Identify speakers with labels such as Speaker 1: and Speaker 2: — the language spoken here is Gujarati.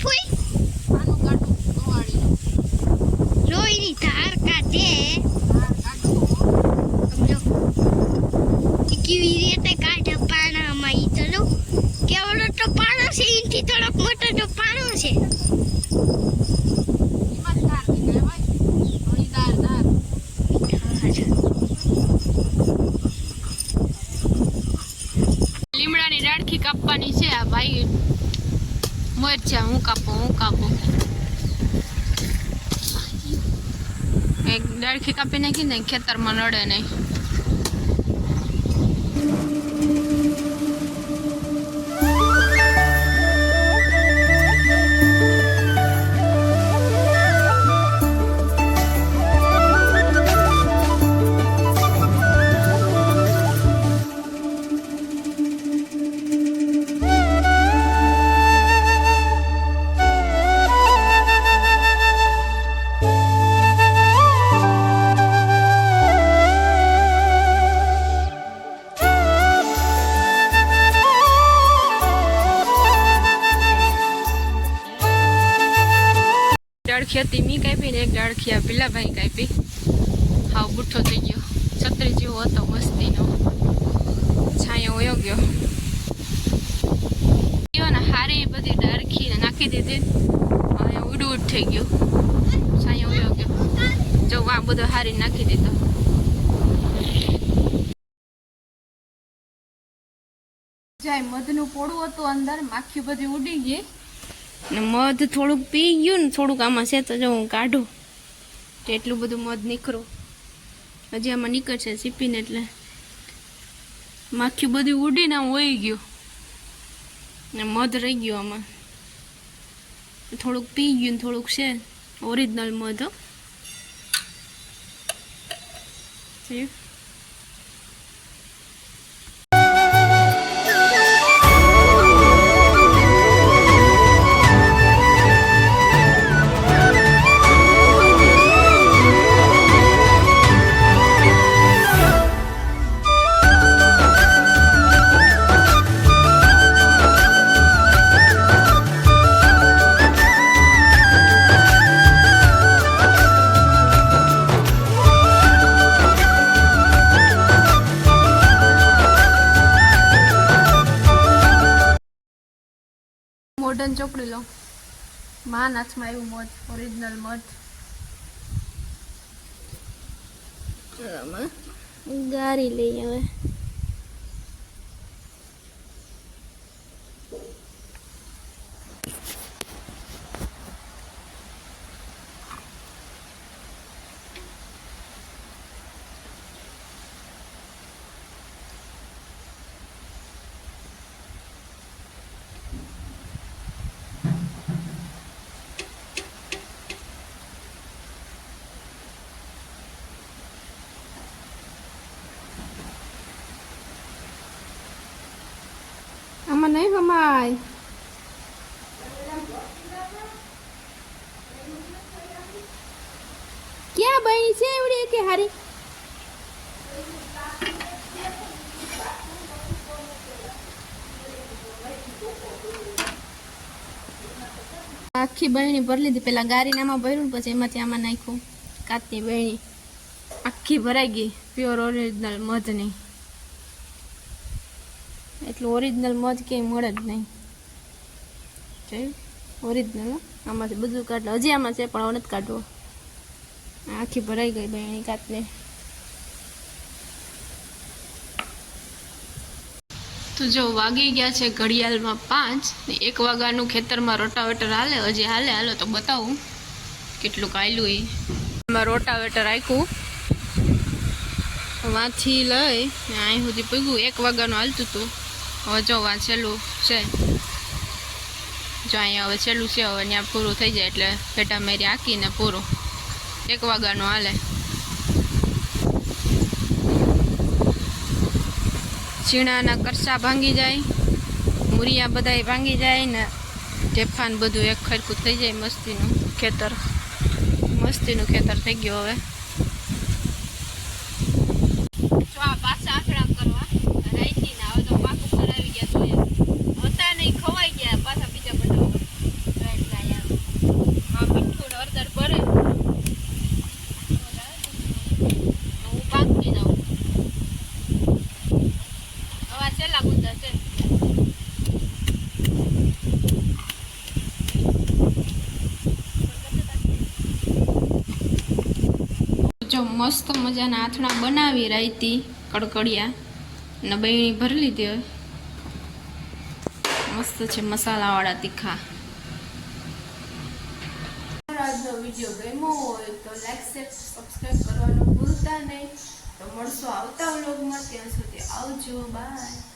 Speaker 1: ફૂઈ
Speaker 2: આનું કાઢું ગોવાળીનું
Speaker 1: લોહીની ધાર કાઢે
Speaker 2: કાઢું
Speaker 1: સમજો કેવી રીતે કાઢે પાણામાં ઈ તો જો કેવડો તો પાણો છે ઈથી થોડોક મોટો તો પાણો છે
Speaker 2: એમાં ધાર નીકળે ભાઈ થોડી ધાર લીમડાની ડાળખી કાપવાની છે આ ભાઈ મોર છે હું કાપું એક ડાળખી કાપી નાખી ને ખેતરમાં નડે નહીં ડાળખી હતી મી કાપી ને એક ડાળખી આ પેલા ભાઈ કાપી હાવ બુઠ્ઠો થઈ ગયો છત્રી જેવો હતો મસ્તીનો છાંયો વયો ગયો ને હારી બધી ડાળખી ને નાખી દીધી અને ઉડ થઈ ગયું છાંયો વયો ગયો જો આ બધો હારી નાખી દીધો જાય મધનું પોળું હતું અંદર માખી બધી ઉડી ગઈ ને મધ થોડુંક પી ગયું ને થોડુંક આમાં છે તો જો હું કાઢું તો એટલું બધું મધ નીકળું હજી આમાં નીકળશે સીપીને એટલે માખી બધી ઉડીને આમ વહી ગયું ને મધ રહી ગયું આમાં થોડુંક પી ગયું ને થોડુંક છે ઓરિજિનલ મધ મોડર્ન ચોપડી લો માં હાથમાં આવ્યું મધ ઓરિજિનલ મધ ગારી લઈ હવે આમાં નહીં હમાય ક્યાં બની છે એવડી કે હારી આખી બહેણી ભરી લીધી પેલા ગારીને આમાં ભર્યું પછી એમાંથી આમાં નાખ્યું કાચની બહેણી આખી ભરાઈ ગઈ પ્યોર ઓરિજિનલ મધની એટલું ઓરિજિનલ મધ ક્યાંય મળે જ નહીં જોયું ઓરિજિનલ આમાંથી બધું કાઢ હજી આમાં છે પણ હવે નથી કાઢવો આખી ભરાઈ ગઈ બહેણી કાચને તો જો વાગી ગયા છે ઘડિયાળમાં 5 ને 1 વાગ્યાનું ખેતરમાં રોટાવેટર હાલે હજી હાલો તો બતાવું કેટલું કાયલું એ એમાં રોટાવેટર રાખ્યું વાંથી લઈ ને અહીં સુધી પૂગ્યું 1 વાગ્યાનું હાલતું હતું હવે જો આ છેલ્લું છે જો અહીંયા હવે છેલ્લું છે હવે ત્યાં પૂરું થઈ જાય એટલે પેટા મેરી આંકીને પૂરું 1 વાગ્યાનું હાલે ચીણાના કરસા ભાંગી જાય મૂરિયા બધાય ભાંગી જાય ને ઢેફાન બધું એક ખરખું થઈ જાય મસ્તીનું ખેતર થઈ ગયું હવે જો આ પાછા આખડા કરવા રાઈતી ના હવે તો પાક ઉપર આવી ગયા તો હતા નહીં ખવાઈ ગયા પાછા બીજા બનાવવા જો મસ્ત મજાના આથણા બનાવી રાયતી કડકડિયા ને બૈણી ભરી લીધી હોય. મસ્ત છે મસાલાવાળા તીખા. આજનો વિડીયો ગમ્યો હોય તો લાઈક શેર સબસ્ક્રાઈબ કરવાનું ભૂલતા નહીં. તો મળશો આવતા વ્લોગમાં. ત્યાં સુધી આવજો. બાય.